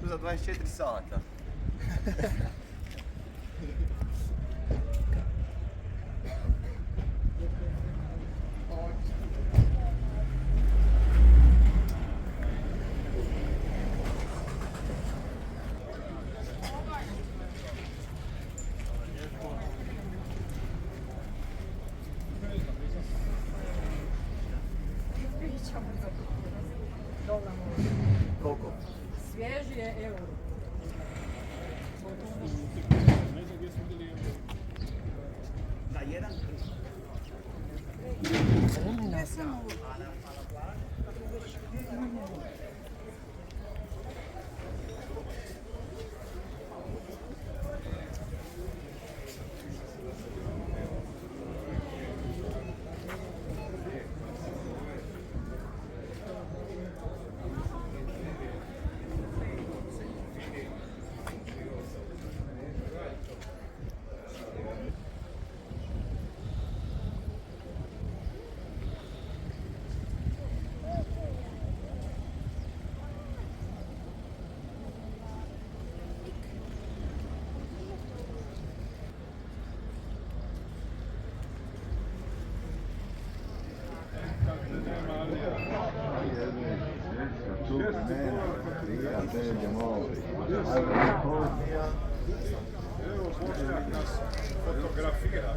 za 24 sata. Koliko? Svježi je euro. Da, jedan. Evo Bošnjak nas fotografira.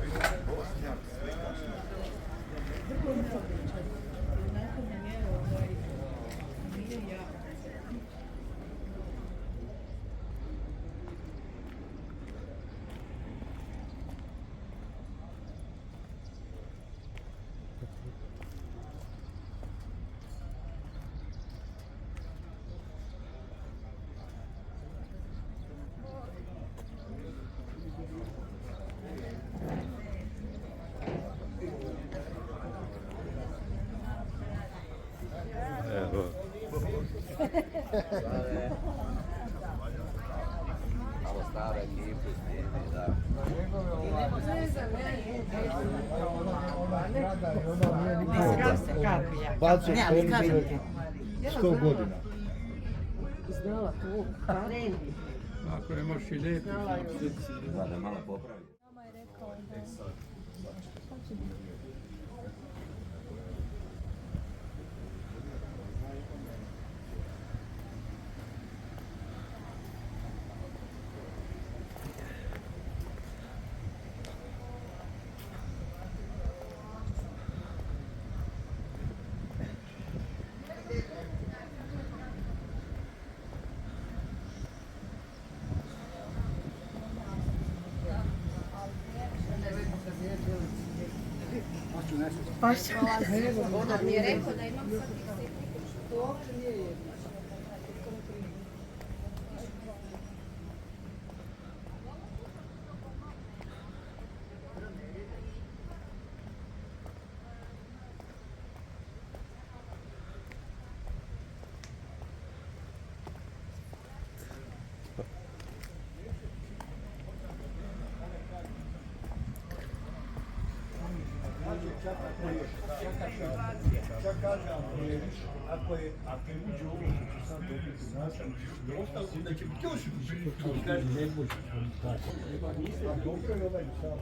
Malo stara ekipa snijemi, da. Bacio prije 100 godina. Znala tu. Ako ne možeš i lijepiti. Da malo popravi. Ona mi je rekao da imam sad Čak kaže, ako je uđe ovo što ću sad dobiti nastavnik, da će biti još više. Kaže, ne može. Dobro je ovaj sam.